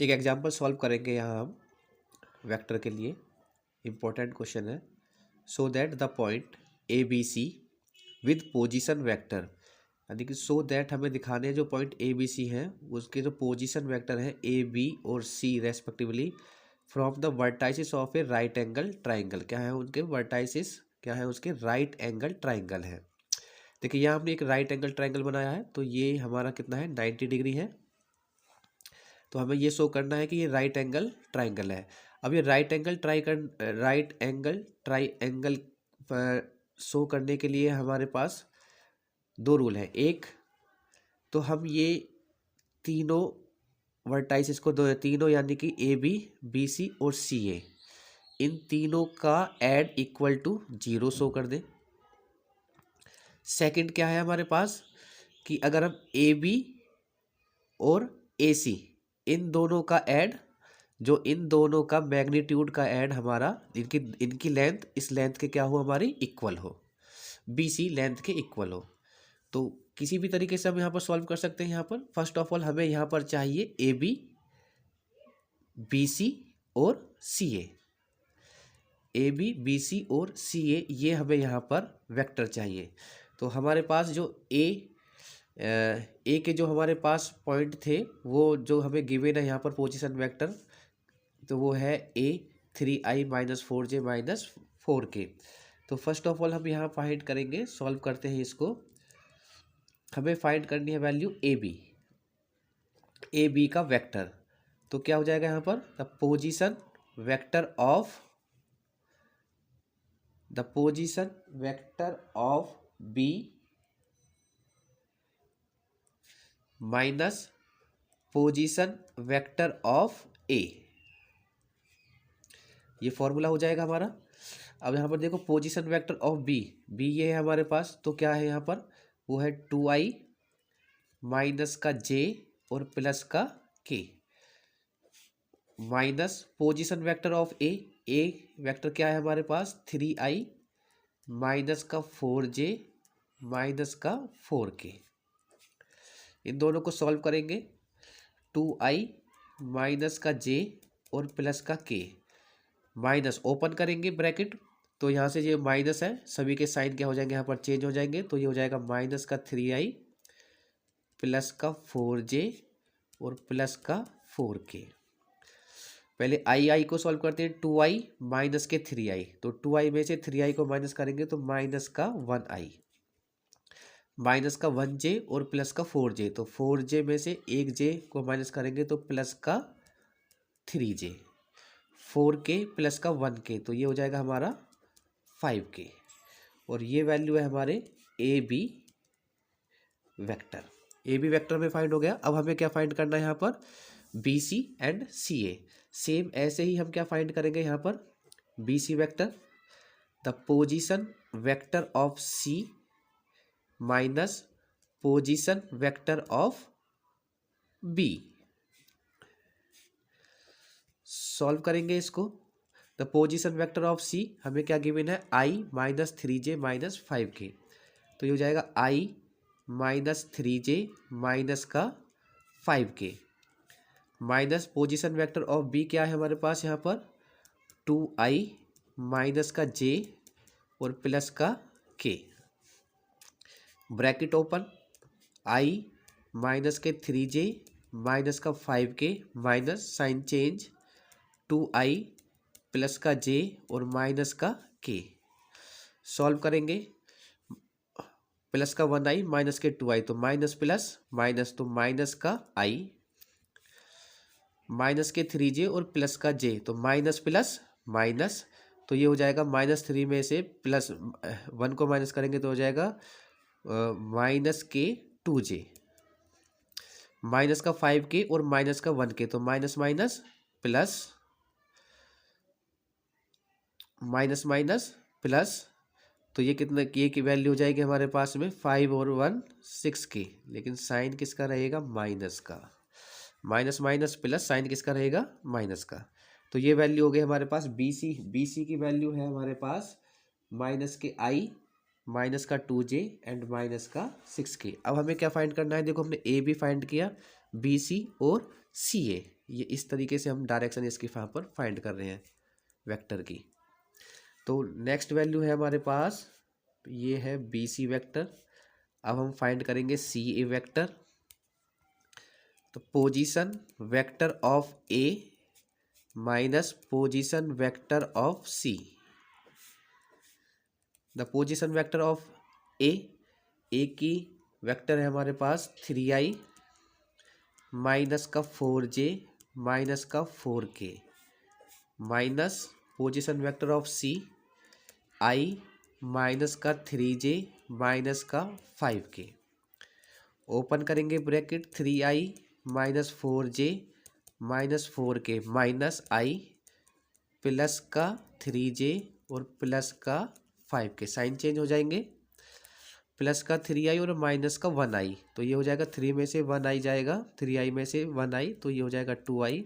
एक example solve करेंगे यहाँ हम वेक्टर के लिए। इम्पोर्टेंट क्वेश्चन है। So that the point A B C with position vector, यानी कि सो दैट हमें दिखाने हैं जो पॉइंट ए बी सी हैं उसके जो पोजीशन वेक्टर हैं ए बी और C respectively from the vertices of a right angle triangle. क्या है उनके वर्टाइसिस, क्या है उसके राइट एंगल ट्राइंगल है। देखिए यहाँ हमने एक राइट एंगल ट्राइंगल बनाया है, तो ये हमारा कितना है 90 डिग्री है। तो हमें ये शो करना है कि ये राइट एंगल ट्राइंगल है। अब ये राइट एंगल ट्राइंगल शो करने के लिए हमारे पास दो रूल हैं। एक तो हम ये तीनों वर्टाइसिस को दो तीनों यानी कि ए बी बी सी और सी ए, इन तीनों का एड इक्वल टू 0 शो कर दें। सेकंड क्या है हमारे पास कि अगर हम ए बी और ए सी इन दोनों का ऐड, जो इन दोनों का मैग्नीट्यूड का ऐड हमारा इनकी लेंथ इस लेंथ के क्या हो हमारी इक्वल हो, बी सी लेंथ के इक्वल हो। तो किसी भी तरीके से हम यहाँ पर सॉल्व कर सकते हैं। यहाँ पर फर्स्ट ऑफ ऑल हमें यहाँ पर चाहिए ए बी बी सी और सी ए बी बी सी और सी ए, ये हमें यहाँ पर वेक्टर चाहिए। तो हमारे पास जो ए के जो हमारे पास पॉइंट थे वो जो हमें गिवन है यहाँ पर पोजीशन वेक्टर, तो वो है A3i-4j-4k। तो फर्स्ट ऑफ ऑल हम यहाँ फाइंड करेंगे, सॉल्व करते हैं इसको। हमें फाइंड करनी है वैल्यू ए बी का वेक्टर। तो क्या हो जाएगा यहाँ पर the position vector of B minus position vector of A, ये फॉर्मूला हो जाएगा हमारा। अब यहाँ पर देखो पोजीशन वेक्टर ऑफ बी ये है हमारे पास, तो क्या है यहाँ पर वो है 2i माइनस का j और प्लस का k minus position vector of A vector क्या है हमारे पास 3i माइनस का 4j माइनस का 4k। इन दोनों को सॉल्व करेंगे 2i माइनस का j और प्लस का k माइनस ओपन करेंगे ब्रैकेट, तो यहाँ से ये माइनस है सभी के साइन क्या हो जाएंगे यहाँ पर चेंज हो जाएंगे। तो ये हो जाएगा माइनस का 3i प्लस का 4j और प्लस का 4k। पहले आई को सॉल्व करते हैं 2i माइनस के 3i, तो 2i में से 3i को माइनस करेंगे तो माइनस का 1i माइनस का 1j और प्लस का 4j, तो 4j में से एक j को माइनस करेंगे तो प्लस का 3j 4k प्लस का 1k, तो ये हो जाएगा हमारा 5k। और ये वैल्यू है हमारे ए बी वेक्टर में फाइंड हो गया। अब हमें क्या फाइंड करना है यहाँ पर B C and C A. Same ऐसे ही हम क्या फाइंड करेंगे यहाँ पर B C vector the position vector of C minus position vector of B. Solve करेंगे इसको। The position vector of C हमें क्या गिवन है आई माइनस 3j माइनस 5k, तो ये हो जाएगा आई माइनस 3j माइनस का 5k minus position vector of B क्या है हमारे पास यहाँ पर 2i माइनस का j और प्लस का k bracket open i minus के 3j माइनस का 5k minus sign change 2i plus का j और माइनस का k। सॉल्व करेंगे प्लस का 1i माइनस के 2i, तो माइनस प्लस माइनस तो माइनस का i माइनस के 3j और प्लस का j, तो माइनस प्लस माइनस, तो ये हो जाएगा -3 में से प्लस 1 को माइनस करेंगे तो हो जाएगा माइनस के 2j माइनस का 5k और माइनस का 1k, तो minus minus plus minus minus plus, तो ये कितना के की वैल्यू हो जाएगी हमारे पास में 5 और 1 6k, लेकिन साइन किसका रहेगा माइनस का, माइनस माइनस प्लस साइन किसका रहेगा माइनस का। तो ये वैल्यू हो गई हमारे पास बी सी की वैल्यू है हमारे पास माइनस के i माइनस का 2j एंड माइनस का 6k। अब हमें क्या फाइंड करना है, देखो हमने ए बी फाइंड किया बी सी और सी ए, ये इस तरीके से हम डायरेक्शन इसकी यहाँ पर फाइंड कर रहे हैं वेक्टर की। तो नेक्स्ट वैल्यू है हमारे पास, ये है बी सी वेक्टर। अब हम फाइंड करेंगे सी ए वेक्टर। तो position vector of A minus position vector of C. The position vector of A की वेक्टर है हमारे पास 3i माइनस का 4j माइनस का 4k minus position vector of C i minus का 3j minus का 5k। Open करेंगे bracket 3i minus 4j minus 4k minus i plus का 3j और प्लस का 5k, साइन चेंज हो जाएंगे। प्लस का 3i और माइनस का 1i, तो ये हो जाएगा 3 में से 1i जाएगा, 3i में से 1i, तो ये हो जाएगा 2i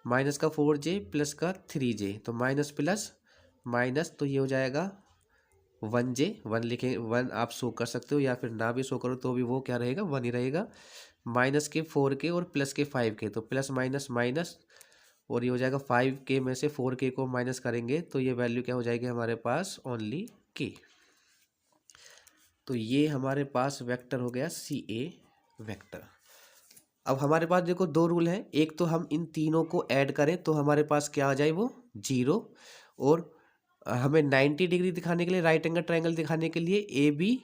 माइनस का 4j प्लस का 3j, तो माइनस प्लस माइनस, तो ये हो जाएगा 1j। 1 लिखें, 1 आप शो कर सकते हो या फिर ना भी शो करो तो भी वो क्या रहेगा, 1 ही रहेगा। माइनस के 4k और प्लस के 5k, तो प्लस माइनस माइनस, और ये हो जाएगा 5k में से 4k को माइनस करेंगे तो ये वैल्यू क्या हो जाएगी हमारे पास, ओनली k। तो ये हमारे पास वेक्टर हो गया सी ए वेक्टर। अब हमारे पास देखो दो रूल हैं, एक तो हम इन तीनों को ऐड करें तो हमारे पास क्या आ जाए, वो 0, और हमें 90 डिग्री दिखाने के लिए, राइट एंगल ट्रायंगल दिखाने के लिए ए बी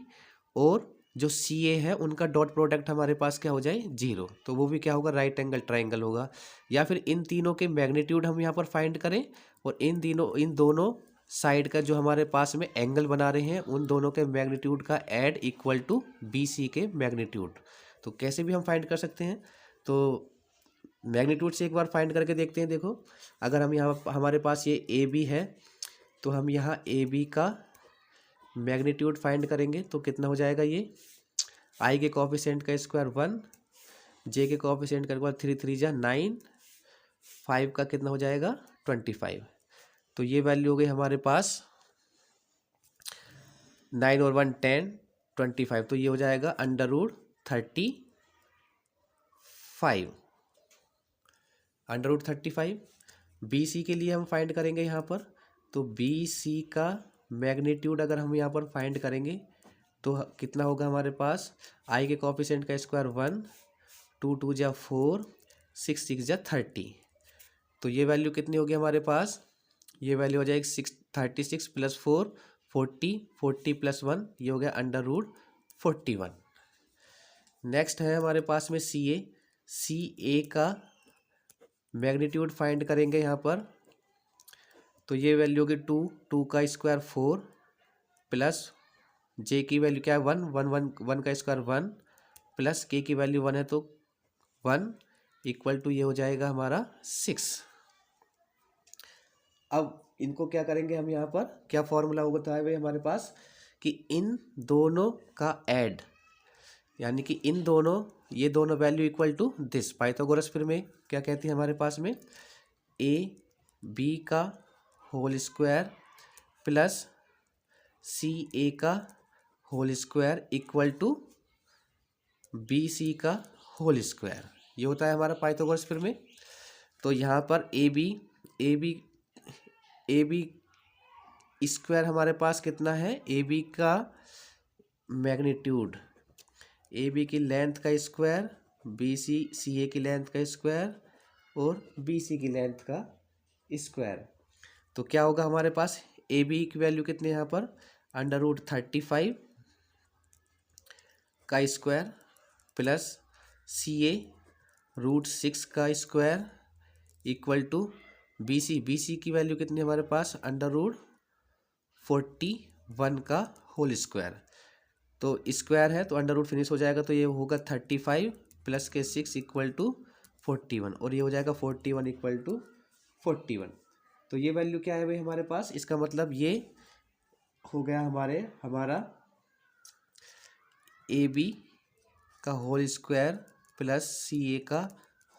और जो सी ए है उनका डॉट प्रोडक्ट हमारे पास क्या हो जाए, 0, तो वो भी क्या होगा, राइट एंगल ट्रायंगल होगा। या फिर इन तीनों के मैग्नीट्यूड हम यहाँ पर फाइंड करें और इन दोनों साइड का जो हमारे पास में एंगल बना रहे हैं उन दोनों के मैग्नीट्यूड का add equal to B C के मैग्नीट्यूड। तो कैसे भी हम फाइंड कर सकते हैं, तो मैग्नीट्यूड से एक बार फाइंड करके देखते हैं। देखो अगर हम यहाँ हमारे पास ये ए बी है तो हम यहाँ ए बी का मैग्नीट्यूड फाइंड करेंगे तो कितना हो जाएगा, ये आई के कोएफिशिएंट का स्क्वायर 1, जे के कोएफिशिएंट का स्क्वायर 3 3 जा 9, 5 का कितना हो जाएगा 25। तो ये वैल्यू हो गई हमारे पास 9 और 1 10 25, तो ये हो जाएगा √35। बी सी के लिए हम फाइंड करेंगे यहाँ पर, तो बी सी का मैग्नीट्यूड अगर हम यहाँ पर फाइंड करेंगे तो कितना होगा हमारे पास, आई के कोएफिशिएंट का स्क्वायर 1, 2 2 जा 4, 6 6 जा 30, तो ये वैल्यू कितनी होगी हमारे पास, ये वैल्यू हो जाएगी 36 प्लस 4 40, 40 प्लस 1, ये हो गया √41। नेक्स्ट है हमारे पास में सी ए का मैग्नीट्यूड फाइंड करेंगे यहाँ पर, तो ये वैल्यू होगी 2 का स्क्वायर 4 प्लस जे की वैल्यू क्या है 1 का स्क्वायर 1 प्लस के की वैल्यू 1 है तो 1 इक्वल टू ये हो जाएगा हमारा 6। अब इनको क्या करेंगे हम, यहाँ पर क्या फॉर्मूला होता है भाई हमारे पास, कि इन दोनों का ऐड, यानी कि इन दोनों, ये दोनों value equal to this. Pythagoras फिर में क्या कहती है हमारे पास में, ए बी का whole square plus C A का whole square equal to B C का होल स्क्वायर, ये होता है हमारा पाइथागोरस फिर में। तो यहाँ पर ए बी स्क्वायर हमारे पास कितना है, ए बी का मैग्नीट्यूड, ए बी की लेंथ का स्क्वायर, बी सी ए की लेंथ का स्क्वायर और बी सी की लेंथ का स्क्वायर, तो क्या होगा हमारे पास, ए बी की वैल्यू कितनी है यहाँ पर, √35 का स्क्वायर प्लस सी ए √6 का square equal to B C की वैल्यू कितनी है हमारे पास, √41 का होल स्क्वायर, तो स्क्वायर है तो अंडर रूट फिनिश हो जाएगा, तो ये होगा 35 प्लस के 6 इक्वल टू 41, और ये हो जाएगा 41 इक्वल टू 41। तो ये वैल्यू क्या है भाई हमारे पास, इसका मतलब ये हो गया हमारा ए बी का whole square plus C A का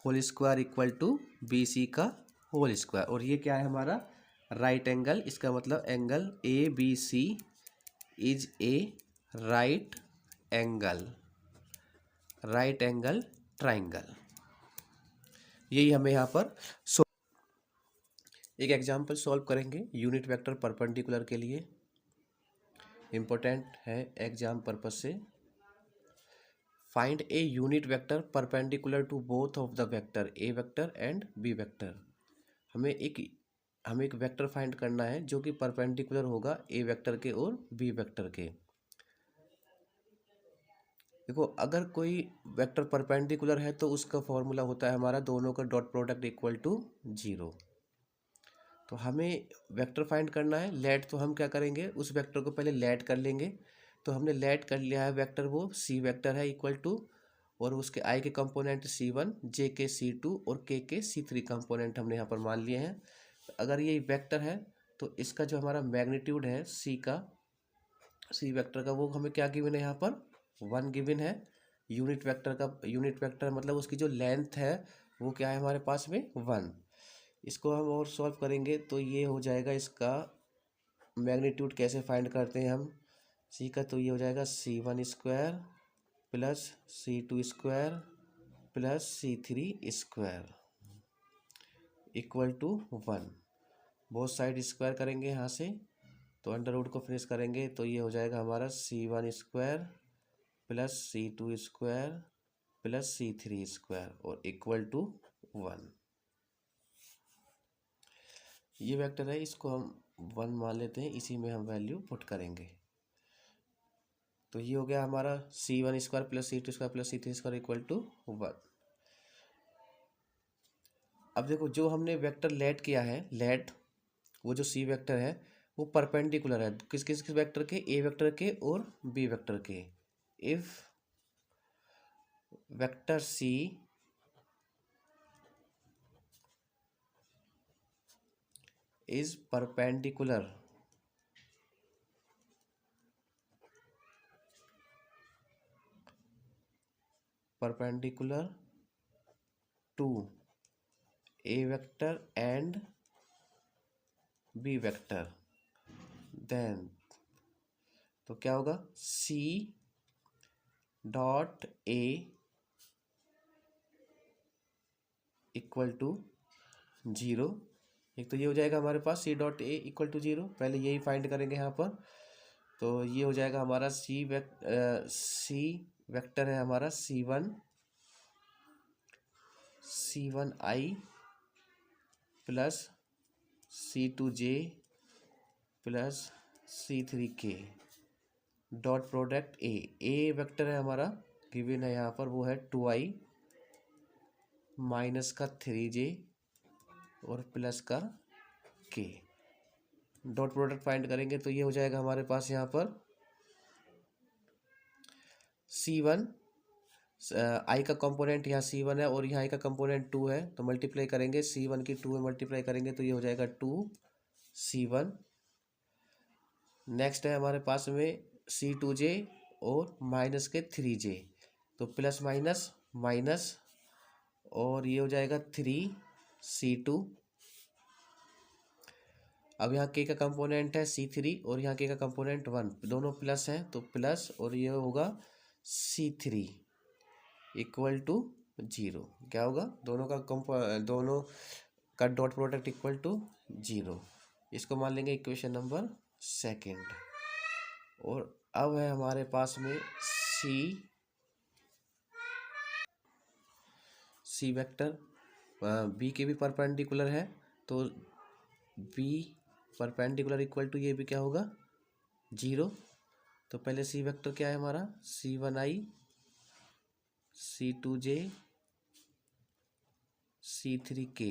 whole square equal to B C का होल स्क्वायर, और ये क्या है हमारा राइट एंगल, इसका मतलब angle A B C is a right angle triangle. यही हमें यहाँ पर एक एग्जाम्पल सॉल्व करेंगे यूनिट वेक्टर परपेंडिकुलर के लिए, इम्पोर्टेंट है एग्जाम पर्पज से। Find a unit vector perpendicular to both of the vector A vector and B vector. हमें एक वेक्टर फाइंड करना है जो कि परपेंडिकुलर होगा ए वेक्टर के और बी वेक्टर के। देखो, अगर कोई वेक्टर परपेंडिकुलर है तो उसका फॉर्मूला होता है हमारा दोनों का डॉट प्रोडक्ट इक्वल टू 0। तो हमें वेक्टर फाइंड करना है। लेट तो हम क्या करेंगे, उस वेक्टर को पहले लेट कर लेंगे। तो हमने लेट कर लिया है वेक्टर, वो सी वेक्टर है इक्वल टू, और उसके आई के कंपोनेंट C1, जे के C2 और के C3 कंपोनेंट हमने यहाँ पर मान लिए हैं। अगर ये वेक्टर है तो इसका जो हमारा मैग्नीट्यूड है सी वेक्टर का, वो हमें क्या गिवन है यहाँ पर 1 गिवन है। यूनिट वेक्टर मतलब उसकी जो लेंथ है वो क्या है हमारे पास में 1। इसको हम और सॉल्व करेंगे तो ये हो जाएगा, इसका मैग्नीट्यूड कैसे फाइंड करते हैं हम सी का, तो ये हो जाएगा C1 square plus C2 square plus C3 square equal to 1। Both side square करेंगे यहाँ से, तो अंडर रूट को फिनिश करेंगे तो ये हो जाएगा हमारा C1 square plus C2 square plus C3 square और इक्वल टू 1। ये वेक्टर है, इसको हम 1 मान लेते हैं, इसी में हम वैल्यू पुट करेंगे। तो ये हो गया हमारा C1 square plus C2 square plus C3 square equal to 1। अब देखो, जो हमने वेक्टर लेट किया है, लेट वो जो सी वेक्टर है वो परपेंडिकुलर है किस किस वेक्टर के, ए वेक्टर के और बी वेक्टर के। If vector C is perpendicular to a vector and b vector, then तो क्या होगा c dot a equal to 0। एक तो ये हो जाएगा हमारे पास c dot a equal to 0, पहले यही फाइंड करेंगे यहाँ पर। तो ये हो जाएगा हमारा सी वेक्टर है हमारा C1 plus C2j plus C3k dot product ए वेक्टर है हमारा गिवन है यहाँ पर, वो है 2i माइनस का 3j और प्लस का k। डॉट प्रोडक्ट फाइंड करेंगे तो ये हो जाएगा हमारे पास यहाँ पर C1 आई का कंपोनेंट यहाँ C1 है और यहाँ आई का कंपोनेंट 2 है, तो मल्टीप्लाई करेंगे C1 की 2 में मल्टीप्लाई करेंगे तो ये हो जाएगा 2C1। नेक्स्ट है हमारे पास में C2j और माइनस के 3j, तो प्लस माइनस माइनस और ये हो जाएगा 3C2। अब यहाँ के का कंपोनेंट है C3 और यहाँ के का कंपोनेंट 1, दोनों प्लस हैं तो प्लस, और ये होगा C3 इक्वल टू 0। क्या होगा, दोनों का डॉट प्रोडक्ट इक्वल टू 0। इसको मान लेंगे इक्वेशन नंबर 2। और अब है हमारे पास में सी वेक्टर बी के भी परपेंडिकुलर है, तो बी परपेंडिकुलर इक्वल टू ये भी क्या होगा 0। तो पहले सी वेक्टर क्या है हमारा C1i C2j C3k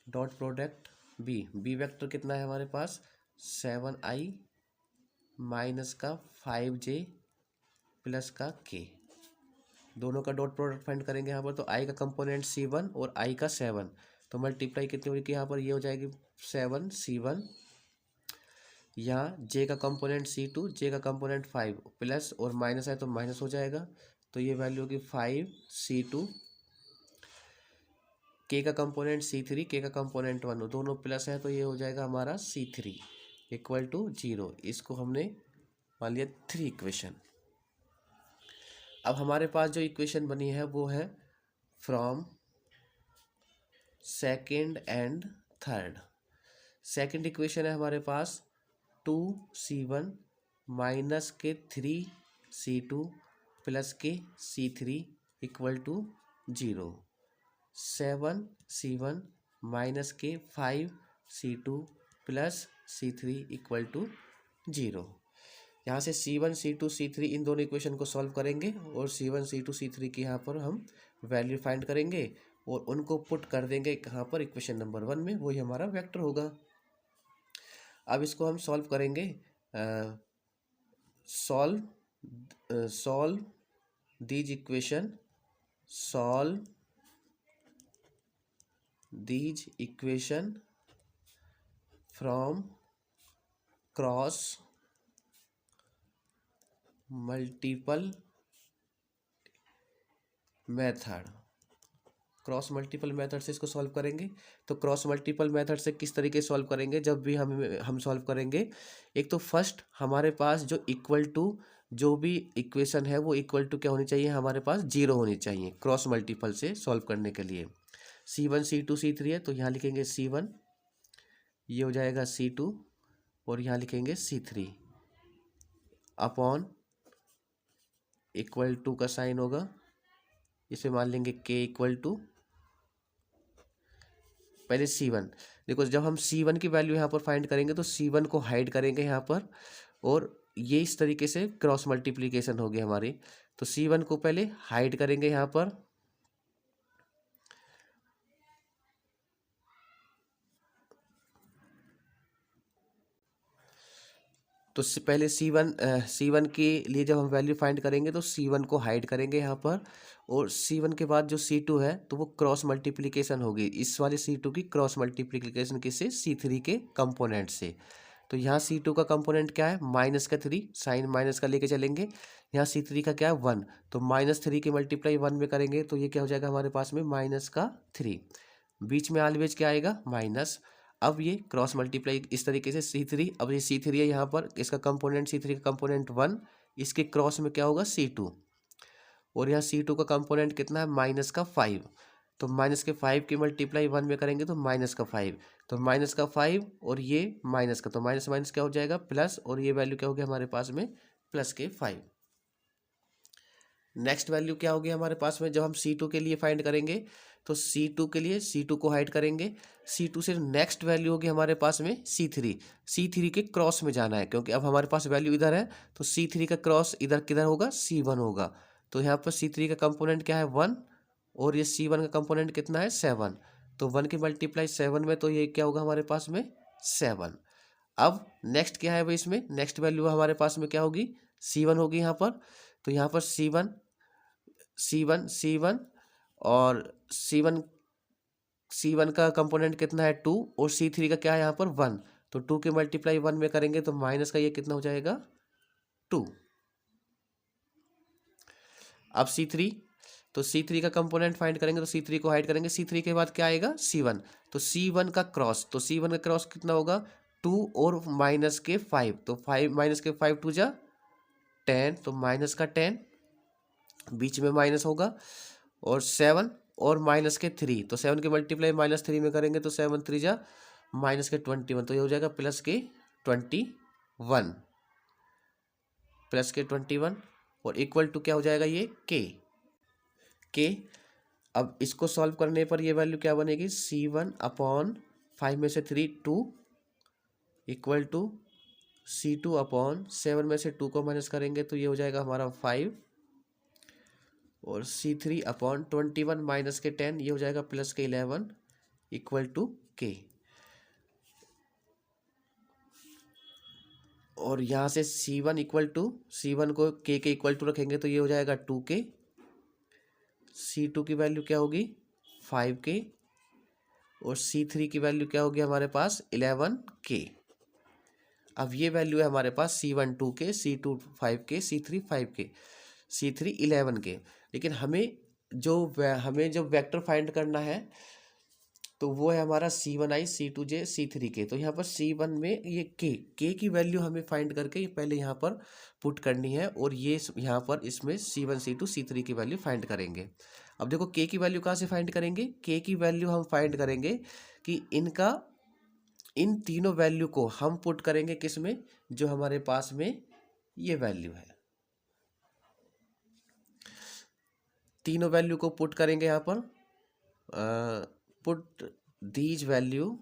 dot product B vector कितना है हमारे पास 7i माइनस का 5j प्लस का k। दोनों का डॉट प्रोडक्ट फाइंड करेंगे यहाँ पर, तो i का कंपोनेंट C1 और i का 7, तो मल्टीप्लाई कितनी होगी यहाँ पर, ये हो जाएगी 7C1। यहाँ j का कंपोनेंट C2, j का कंपोनेंट 5 प्लस और माइनस है तो माइनस हो जाएगा, तो ये वैल्यू होगी 5C2। k का कंपोनेंट C3, k का कंपोनेंट 1, दोनों प्लस है तो ये हो जाएगा हमारा C3 इक्वल टू 0। इसको हमने मान लिया 3 इक्वेशन। अब हमारे पास जो इक्वेशन बनी है वो है from second and third. Second equation है हमारे पास 2c1 माइनस के 3c2 प्लस के c3 equal to 0। 7c1 minus के 5c2 plus c3 equal to 0। यहाँ से c1 c2 c3 इन दोनों इक्वेशन को सॉल्व करेंगे और c1 c2 c3 की यहाँ पर हम वैल्यू फाइंड करेंगे और उनको पुट कर देंगे कहाँ पर, इक्वेशन नंबर 1 में, वही हमारा वेक्टर होगा। अब इसको हम सॉल्व करेंगे। Solve these equation from cross multiple method. Cross multiple method से इसको सॉल्व करेंगे। तो क्रॉस मल्टीपल मेथड से किस तरीके से सॉल्व करेंगे, जब भी हम सॉल्व करेंगे, एक तो फर्स्ट हमारे पास जो इक्वल टू जो भी इक्वेशन है वो इक्वल टू क्या होनी चाहिए, हमारे पास 0 होनी चाहिए क्रॉस मल्टीपल से सॉल्व करने के लिए। c1 c2 c3 है तो यहाँ लिखेंगे c1, ये हो जाएगा c2 और यहाँ लिखेंगे c3 अपॉन इक्वल टू का साइन होगा, इसे मान लेंगे k इक्वल टू पहले c1। देखो जब हम c1 की वैल्यू यहाँ पर फाइंड करेंगे तो c1 को हाइड करेंगे यहाँ पर, और ये इस तरीके से क्रॉस मल्टीप्लिकेशन होगी हमारी। तो c1 को पहले हाइड करेंगे यहाँ पर, तो पहले c1 के लिए जब हम वैल्यू फाइंड करेंगे तो c1 को हाइड करेंगे यहाँ पर, और c1 के बाद जो c2 है तो वो क्रॉस मल्टीप्लिकेशन होगी, इस वाले c2 की क्रॉस मल्टीप्लिकेशन किससे, c3 के कंपोनेंट से। तो यहाँ c2 का कंपोनेंट क्या है, माइनस का 3, साइन माइनस का लेके चलेंगे। यहाँ c3 का क्या है 1, तो -3 की मल्टीप्लाई 1 में करेंगे तो ये क्या हो जाएगा हमारे पास में -3, बीच में ऑलवेज क्या आएगा माइनस। अब ये क्रॉस मल्टीप्लाई इस तरीके से c3, अब ये c3 है यहाँ पर, इसका कंपोनेंट c3 का कंपोनेंट 1, इसके क्रॉस में क्या होगा c2, और यहाँ c2 का कंपोनेंट कितना है -5, तो -5 की मल्टीप्लाई 1 में करेंगे तो -5, तो -5 और ये माइनस का, तो माइनस माइनस क्या हो जाएगा प्लस, और ये वैल्यू क्या होगी हमारे पास में +5। नेक्स्ट वैल्यू क्या होगी हमारे पास में, जब हम c2 के लिए फाइंड करेंगे तो c2 के लिए c2 को हाइड करेंगे, c2 से नेक्स्ट वैल्यू होगी हमारे पास में c3 के क्रॉस में जाना है, क्योंकि अब हमारे पास वैल्यू इधर है तो c3 का क्रॉस इधर किधर होगा, c1 होगा। तो यहाँ पर c3 का कंपोनेंट क्या है 1, और ये c1 का कंपोनेंट कितना है 7, तो 1 की मल्टीप्लाई 7 में, तो ये क्या होगा हमारे पास में 7। अब नेक्स्ट क्या है भाई, इसमें नेक्स्ट वैल्यू हमारे पास में क्या होगी, c1 होगी यहाँ पर। तो यहाँ पर c1 और c1 का कंपोनेंट कितना है 2, और c3 का क्या है यहाँ पर 1, तो 2 की मल्टीप्लाई 1 में करेंगे तो माइनस का ये कितना हो जाएगा 2। अब c3, तो c3 का कंपोनेंट फाइंड करेंगे तो c3 को हाइड करेंगे, c3 के बाद क्या आएगा c1, तो c1 का क्रॉस, तो c1 का क्रॉस कितना होगा 2 और -5, तो 5 -5 2 जा 10, तो -10 बीच में माइनस होगा, और 7 और -3, तो 7 की मल्टीप्लाई -3 में करेंगे तो 7 3 जा -21, तो ये हो जाएगा +21 और इक्वल टू क्या हो जाएगा ये k। अब इसको सॉल्व करने पर ये वैल्यू क्या बनेगी, c1 अपॉन 5 में से 3 2 इक्वल टू c2 अपॉन 7 में से 2 को माइनस करेंगे तो ये हो जाएगा हमारा 5, और c3 अपॉन 21 माइनस के 10, ये हो जाएगा +11 इक्वल टू k। और यहाँ से c1 को k के इक्वल टू रखेंगे तो ये हो जाएगा 2k, c2 की वैल्यू क्या होगी 5k, और c3 की वैल्यू क्या होगी हमारे पास 11k। अब ये वैल्यू है हमारे पास c1 2k, c2 5k, c3 5k, c3 11k। लेकिन हमें जो वेक्टर फाइंड करना है तो वो है हमारा c1i c2j c3k। तो यहाँ पर c1 में ये k की वैल्यू हमें फाइंड करके पहले यहाँ पर पुट करनी है, और ये यहाँ पर इसमें c1 c2 c3 की वैल्यू फाइंड करेंगे। अब देखो के की वैल्यू कहाँ से फाइंड करेंगे, के की वैल्यू हम फाइंड करेंगे कि इन तीनों वैल्यू को हम पुट करेंगे किस में, जो हमारे पास में ये वैल्यू है, तीनों वैल्यू को पुट करेंगे यहाँ पर, put these value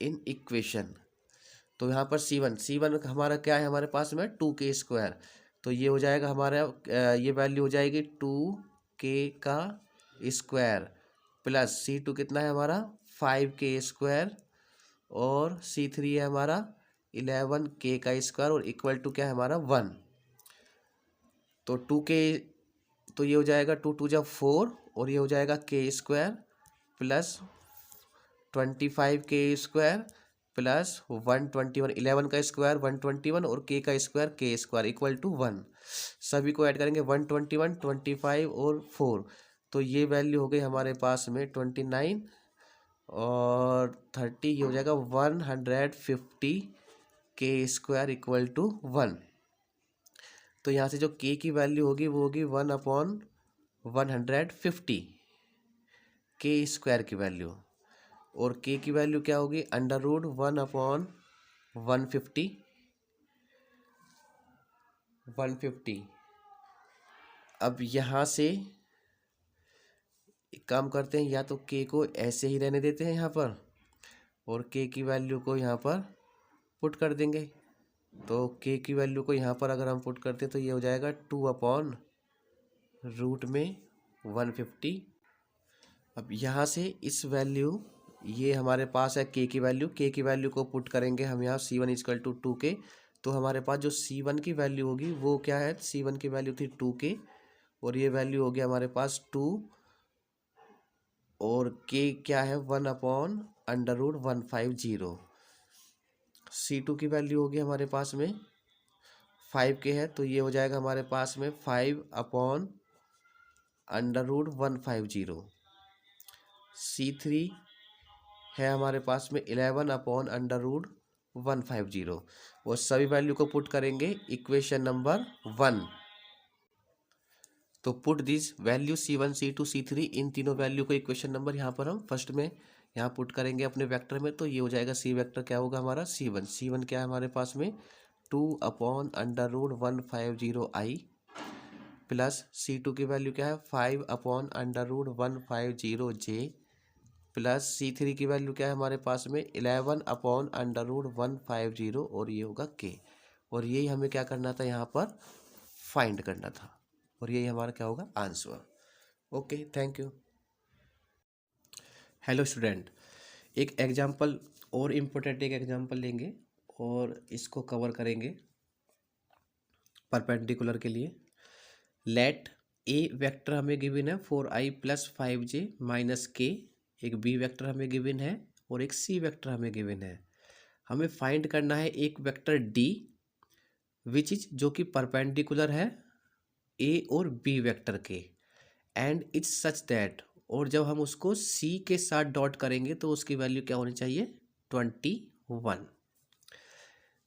in equation. तो यहाँ पर C1 हमारा क्या है, हमारे पास में 2k², तो ये हो जाएगा हमारा ये वैल्यू हो जाएगी 2k का स्क्वायर प्लस C2 कितना है हमारा 5k², और C3 है हमारा 11k का स्क्वायर, और इक्वल टू क्या है हमारा 1। तो 2k, तो ये हो जाएगा 2 2 जा 4, और ये हो जाएगा k² प्लस 25k² प्लस 121, 11 का स्क्वायर 121 और k का स्क्वायर k² इक्वल टू 1। सभी को ऐड करेंगे 121, 25 और 4, तो ये वैल्यू हो गई हमारे पास में 29 और 30, ये हो जाएगा 150k² इक्वल टू 1। तो यहाँ से जो k की वैल्यू होगी वो होगी 1/150 k² की वैल्यू, और k की वैल्यू क्या होगी √1/150। अब यहाँ से एक काम करते हैं, या तो k को ऐसे ही रहने देते हैं यहाँ पर, और k की वैल्यू को यहाँ पर पुट कर देंगे। तो k की वैल्यू को यहाँ पर अगर हम पुट करते हैं तो ये हो जाएगा 2/√150। अब यहाँ से इस वैल्यू, ये हमारे पास है k की वैल्यू को पुट करेंगे हम यहाँ C1 = 2k, तो हमारे पास जो C1 की वैल्यू होगी वो क्या है, C1 की वैल्यू थी 2k, और ये वैल्यू हो गया हमारे पास 2, और k क्या है 1/√150। C2 की वैल्यू होगी हमारे पास में 5k है, तो ये हो जाएगा हमारे पास में 5/√150। C3 है हमारे पास में 11/√150, और सभी वैल्यू को पुट करेंगे इक्वेशन नंबर 1। तो put this value C1 C2 C3, इन तीनों वैल्यू को इक्वेशन नंबर यहाँ पर हम फर्स्ट में यहाँ पुट करेंगे अपने वेक्टर में, तो ये हो जाएगा C वेक्टर क्या होगा हमारा C1 क्या है हमारे पास में 2/√150i प्लस C2 की वैल्यू क्या है 5/√150j प्लस C3 की वैल्यू क्या है हमारे पास में 11/√150, और ये होगा k, और यही हमें क्या करना था यहाँ पर फाइंड करना था, और यही हमारा क्या होगा answer. Okay, thank you. Hello student, एक एग्जाम्पल और इम्पोर्टेंट एक एग्जाम्पल लेंगे और इसको कवर करेंगे परपेंडिकुलर के लिए। लेट ए वेक्टर हमें गिवन है 4i + 5j - k, एक बी वेक्टर हमें गिवन है और एक सी वेक्टर हमें गिवन है। हमें फाइंड करना है एक वेक्टर डी विच इज जो कि परपेंडिकुलर है ए और बी वेक्टर के, एंड इट्स सच दैट, और जब हम उसको सी के साथ डॉट करेंगे तो उसकी वैल्यू क्या होनी चाहिए 21।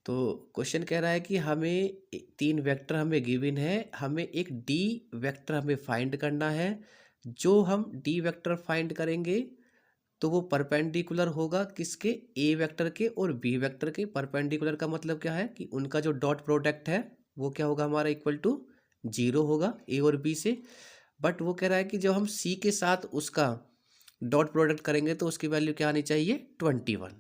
तो क्वेश्चन कह रहा है कि हमें 3 वेक्टर हमें गिवन है, हमें एक डी वेक्टर हमें फाइंड करना है। जो हम डी वेक्टर फाइंड करेंगे तो वो परपेंडिकुलर होगा किसके, ए वेक्टर के और बी वेक्टर के। परपेंडिकुलर का मतलब क्या है कि उनका जो डॉट प्रोडक्ट है वो क्या होगा हमारा इक्वल टू 0 होगा ए और बी से। बट वो कह रहा है कि जब हम सी के साथ उसका डॉट प्रोडक्ट करेंगे तो उसकी वैल्यू क्या आनी चाहिए 21।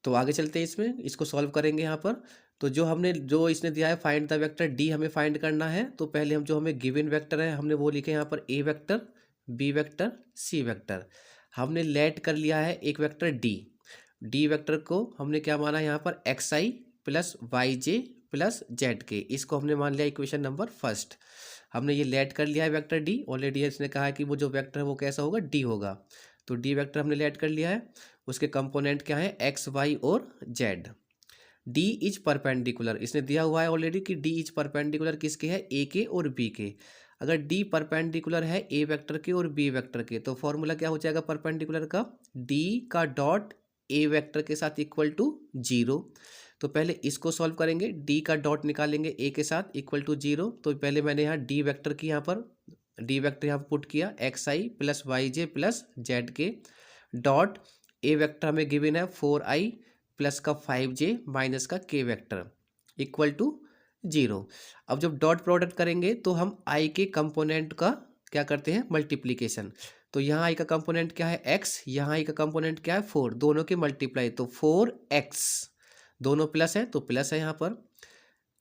तो आगे चलते हैं, इसमें इसको सॉल्व करेंगे यहाँ पर। तो जो इसने दिया है फाइंड द वेक्टर डी, हमें फाइंड करना है। तो पहले हम जो हमें गिवन वेक्टर है हमने वो लिखे यहाँ पर ए vector, B vector, C vector. हमने लेट कर लिया है एक वेक्टर डी। डी वेक्टर को हमने क्या माना यहाँ पर xi + yj + zk, इसको हमने मान लिया इक्वेशन नंबर फर्स्ट। हमने ये लेट कर लिया है वेक्टर डी, ऑलरेडी इसने कहा है कि वो जो वेक्टर है वो कैसा होगा डी होगा। तो डी वेक्टर हमने लेट कर लिया है, उसके कंपोनेंट क्या है एक्स वाई और जेड। डी इज परपेंडिकुलर, इसने दिया हुआ है ऑलरेडी कि डी इज परपेंडिकुलर किसके है ए के और बी के। अगर डी परपेंडिकुलर है ए वेक्टर के और बी वेक्टर के तो फॉर्मूला क्या हो जाएगा परपेंडिकुलर का, डी का डॉट ए वेक्टर के साथ इक्वल टू 0। तो पहले इसको सॉल्व करेंगे, डी का डॉट निकालेंगे ए के साथ इक्वल टू 0। तो पहले मैंने यहाँ डी वेक्टर की यहाँ पर डी वेक्टर यहाँ पर पुट किया, एक्स आई प्लस वाई जे प्लस जेड के डॉट ए वेक्टर हमें गिवन है 4i प्लस का 5j माइनस का के वेक्टर इक्वल टू 0। अब जब डॉट प्रोडक्ट करेंगे तो हम i के कंपोनेंट का क्या करते हैं, मल्टीप्लीकेशन। तो यहाँ i का कंपोनेंट क्या है x, यहाँ i का कंपोनेंट क्या है 4, दोनों के मल्टीप्लाई, तो 4x, दोनों प्लस है तो प्लस है यहाँ पर।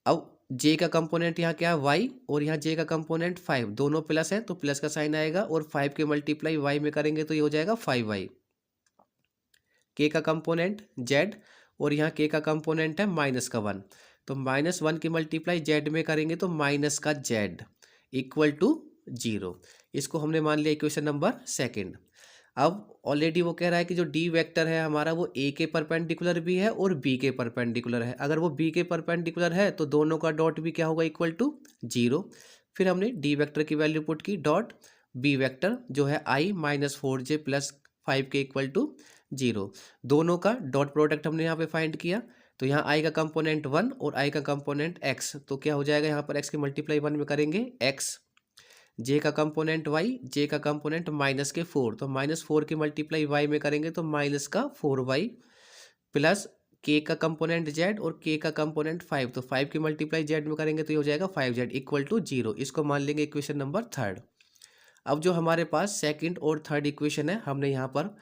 अब j का कंपोनेंट यहाँ क्या है y, और यहाँ j का कंपोनेंट 5, दोनों प्लस है तो प्लस का साइन आएगा, और 5 के मल्टीप्लाई y में करेंगे तो ये हो जाएगा 5y। k का कंपोनेंट z, और यहाँ k का कंपोनेंट है माइनस का 1, तो -1 की मल्टीप्लाई z में करेंगे तो माइनस का z इक्वल टू 0। इसको हमने मान लिया इक्वेशन नंबर सेकंड। अब ऑलरेडी वो कह रहा है कि जो d वेक्टर है हमारा वो a के परपेंडिकुलर भी है और b के परपेंडिकुलर है। अगर वो b के परपेंडिकुलर है तो दोनों का डॉट भी क्या होगा, इक्वल टू 0। फिर हमने d वेक्टर की वैल्यू पुट की, डॉट b वेक्टर जो है i माइनस 4j प्लस 5 के इक्वल टू 0। दोनों का डॉट प्रोडक्ट हमने यहाँ पे फाइंड किया, तो यहाँ i का कंपोनेंट 1 और i का कंपोनेंट x, तो क्या हो जाएगा यहाँ पर x की मल्टीप्लाई 1 में करेंगे x, j का कंपोनेंट y, j का कंपोनेंट माइनस के 4, तो -4 की मल्टीप्लाई y में करेंगे तो माइनस का 4y प्लस k का कंपोनेंट z और k का कंपोनेंट 5, तो 5 की मल्टीप्लाई z में करेंगे तो ये हो जाएगा 5z इक्वल टू 0। इसको मान लेंगे इक्वेशन नंबर थर्ड। अब जो हमारे पास सेकंड और थर्ड इक्वेशन है हमने यहाँ पर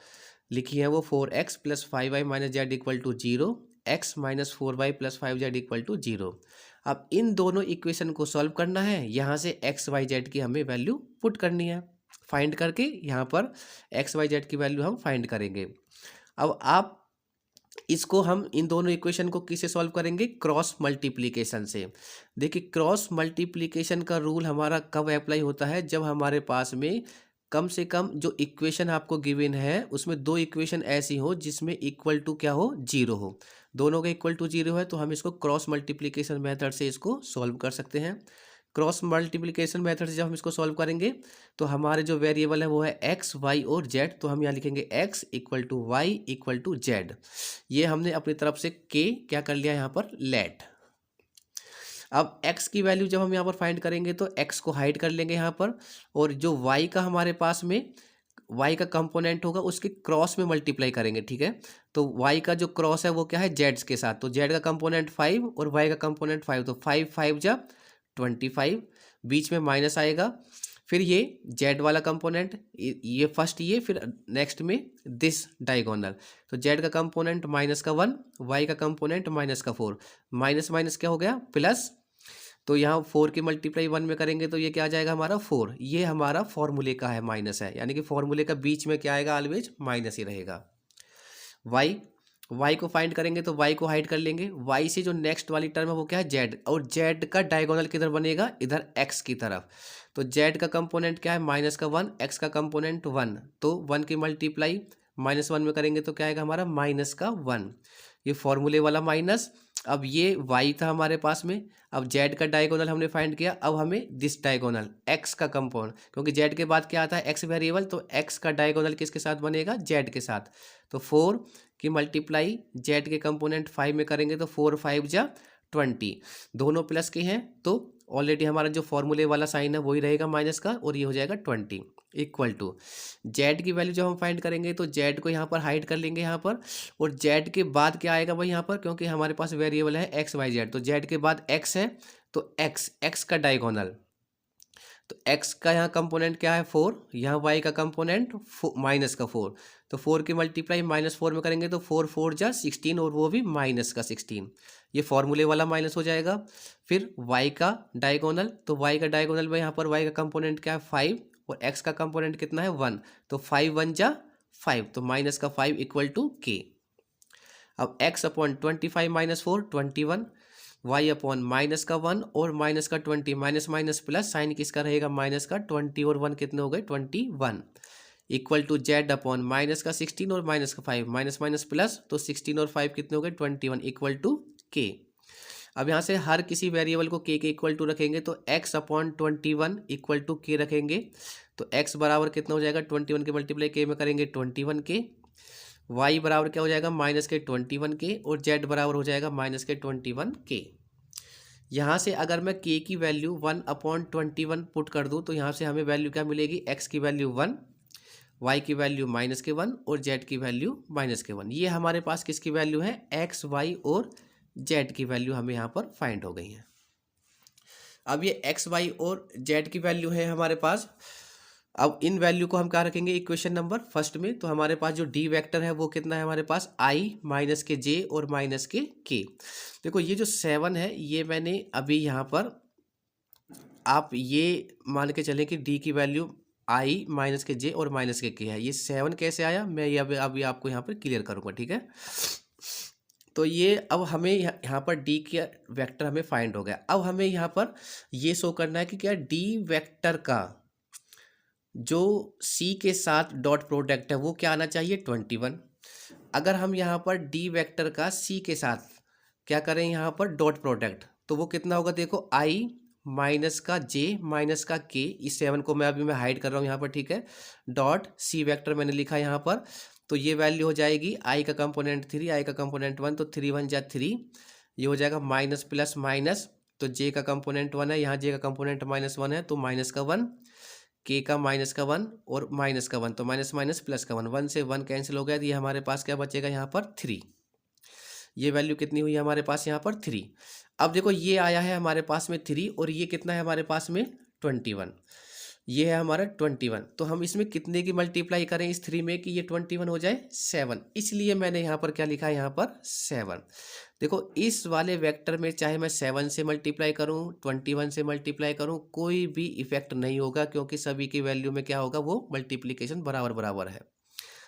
लिखी है वो 4x plus 5y minus Z equal to 0, x minus 4y plus 5z equal to 0। अब इन दोनों इक्वेशन को सॉल्व करना है, यहाँ से x y z की हमें वैल्यू पुट करनी है, फाइंड करके यहाँ पर x y z की वैल्यू हम फाइंड करेंगे। अब आप इसको हम इन दोनों इक्वेशन को किससे सॉल्व करेंगे, क्रॉस मल्टीप्लिकेशन से। देखिए क्रॉस मल्टीप्लिकेशन का रूल हमारा कब अप्लाई होता है, जब हमारे पास में कम से कम जो इक्वेशन आपको गिवन है उसमें दो इक्वेशन ऐसी हो जिसमें इक्वल टू क्या हो, 0 हो। दोनों का इक्वल टू 0 है तो हम इसको क्रॉस मल्टीप्लिकेशन मेथड से इसको सॉल्व कर सकते हैं। क्रॉस मल्टीप्लिकेशन मेथड से जब हम इसको सॉल्व करेंगे तो हमारे जो वेरिएबल है वो है x y और z, तो हम यहाँ लिखेंगे x equal to Y equal to Z. ये हमने अपनी तरफ से k क्या कर लिया यहाँ पर, लेट। अब x की वैल्यू जब हम यहाँ पर फाइंड करेंगे तो x को हाइड कर लेंगे यहाँ पर, और जो y का हमारे पास में y का कंपोनेंट होगा उसके क्रॉस में मल्टीप्लाई करेंगे, ठीक है। तो y का जो क्रॉस है वो क्या है, z के साथ, तो z का कंपोनेंट 5 और y का कंपोनेंट 5, तो 5 5 जा 25, बीच में माइनस आएगा। फिर ये z वाला कंपोनेंट, ये फर्स्ट ये, फिर नेक्स्ट में दिस डायगोनल, तो z का कंपोनेंट माइनस का 1, y का कंपोनेंट माइनस का 4, माइनस माइनस क्या हो गया, प्लस। तो यहाँ 4 की मल्टीप्लाई 1 में करेंगे तो ये क्या आ जाएगा हमारा 4। ये हमारा फॉर्मूले का है माइनस है, यानी कि फॉर्मूले का बीच में क्या आएगा, ऑलवेज माइनस ही रहेगा। y को फाइंड करेंगे तो y को हाइड कर लेंगे, y से जो नेक्स्ट वाली टर्म है वो क्या है, z, और z का डायगोनल किधर बनेगा, इधर x की तरफ। तो z का कंपोनेंट क्या है, माइनस का 1, x का कंपोनेंट 1, तो 1 की मल्टीप्लाई -1 में करेंगे तो क्या आएगा हमारा, माइनस का 1, ये फॉर्मूले वाला माइनस। अब ये y था हमारे पास में, अब z का डायगोनल हमने फाइंड किया, अब हमें दिस डायगोनल x का कंपोनेंट, क्योंकि z के बाद क्या आता है, x वेरिएबल, तो x का डायगोनल किसके साथ बनेगा, z के साथ। तो 4 की मल्टीप्लाई z के कंपोनेंट 5 में करेंगे तो 4 5 जा 20, दोनों प्लस के हैं तो ऑलरेडी हमारा जो फॉर्मूले वाला साइन है वही रहेगा माइनस का, और ये हो जाएगा 20 इक्वल टू z की वैल्यू जब हम फाइंड करेंगे तो z को यहाँ पर हाइड कर लेंगे यहाँ पर, और z के बाद क्या आएगा भाई यहाँ पर, क्योंकि हमारे पास वेरिएबल है x y z, तो z के बाद x है तो x का डायगोनल, तो x का यहाँ कंपोनेंट क्या है 4, यहाँ y का कंपोनेंट माइनस का 4, तो 4 की मल्टीप्लाई -4 में करेंगे तो 4 4 जा 16, और वो भी माइनस का 16, ये फॉर्मूले वाला माइनस हो जाएगा। फिर y का डायगोनल, तो y का डायगोनल में यहाँ पर y का कंपोनेंट क्या है 5, और x का कंपोनेंट कितना है 1, तो 5 1 जा 5, तो माइनस का 5 इक्वल टू k। अब x upon 25 minus 4 21, y upon minus का 1 और माइनस का 20, माइनस माइनस प्लस, साइन किसका रहेगा, माइनस का, 20 और 1 कितने हो गए 21, equal to z upon minus का 16 और माइनस का 5, माइनस माइनस प्लस, तो 16 और 5 कितने हो गए 21, इक्वल टू k। अब यहाँ से हर किसी वेरिएबल को k के इक्वल टू रखेंगे तो x upon 21 equal to k रखेंगे, तो x बराबर कितना हो जाएगा 21 के मल्टीप्लाई k में करेंगे 21 k, वाई बराबर क्या हो जाएगा माइनस के 21k और जेड बराबर हो जाएगा माइनस के 21k। यहाँ से अगर मैं k की वैल्यू 1/21 पुट कर दूँ तो यहाँ से हमें वैल्यू क्या मिलेगी, x की वैल्यू 1, y की वैल्यू माइनस के 1 और z की वैल्यू माइनस के 1। ये हमारे पास किसकी वैल्यू है, x, y और z की वैल्यू हमें यहाँ पर फाइंड हो गई है। अब ये x, y और z की वैल्यू है हमारे पास। अब इन वैल्यू को हम क्या रखेंगे इक्वेशन नंबर फर्स्ट में, तो हमारे पास जो डी वेक्टर है वो कितना है हमारे पास, i माइनस के j और माइनस के k। देखो ये जो 7 है ये मैंने अभी यहाँ पर, आप ये मान के चलें कि डी की वैल्यू i माइनस के j और माइनस के k है। ये 7 कैसे आया मैं ये अभी आपको यहाँ पर क्लियर करूँगा, ठीक है। तो ये अब हमें यहाँ पर डी का वेक्टर हमें फाइंड हो गया। अब हमें यहाँ पर ये शो करना है कि क्या डी वेक्टर का जो सी के साथ डॉट प्रोडक्ट है वो क्या आना चाहिए, 21। अगर हम यहाँ पर डी वेक्टर का सी के साथ क्या करें यहाँ पर डॉट प्रोडक्ट, तो वो कितना होगा, देखो आई माइनस का जे माइनस का के, इस 7 को मैं हाइड कर रहा हूँ यहाँ पर, ठीक है। डॉट सी वेक्टर मैंने लिखा यहाँ पर, तो ये वैल्यू हो जाएगी आई का कंपोनेंट 3, आई का कंपोनेंट 1, तो 3 1 जा 3, ये हो जाएगा माइनस प्लस माइनस, तो जे का कंपोनेंट 1 है, यहाँ जे का कंपोनेंट -1 है, तो माइनस का 1, के का माइनस का 1 और माइनस का 1, तो माइनस माइनस प्लस का 1, 1 से 1 कैंसिल हो गया, तो ये हमारे पास क्या बचेगा यहाँ पर 3। ये वैल्यू कितनी हुई हमारे पास यहाँ पर 3। अब देखो ये आया है हमारे पास में 3 और ये कितना है हमारे पास में 21, ये है हमारा 21। तो हम इसमें कितने की मल्टीप्लाई करें इस 3 में कि ये 21 हो जाए 7, इसलिए मैंने यहाँ पर क्या लिखा है यहाँ पर 7। देखो इस वाले वेक्टर में चाहे मैं 7 से मल्टीप्लाई करूँ 21 से मल्टीप्लाई करूँ कोई भी इफेक्ट नहीं होगा, क्योंकि सभी की वैल्यू में क्या होगा वो मल्टीप्लीकेशन बराबर बराबर है।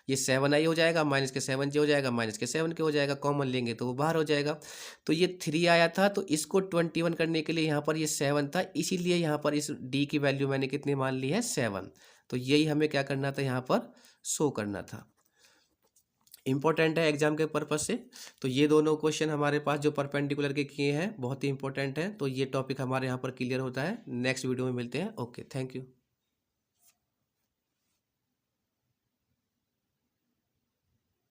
ये 7i हो जाएगा, माइनस के 7j हो जाएगा, माइनस के 7k हो जाएगा, कॉमन लेंगे तो वो बाहर हो जाएगा। तो ये 3 आया था, तो इसको 21 करने के लिए यहाँ पर ये 7 था, इसीलिए यहाँ पर इस d की वैल्यू मैंने कितनी मान ली है 7। तो यही हमें क्या करना था यहाँ पर शो करना था, इंपॉर्टेंट है एग्जाम के पर्पज से। तो ये दोनों क्वेश्चन हमारे पास जो परपेंडिकुलर के किए हैं बहुत ही इंपॉर्टेंट है, तो ये टॉपिक हमारे यहाँ पर क्लियर होता है। नेक्स्ट वीडियो में मिलते हैं। Okay, thank you.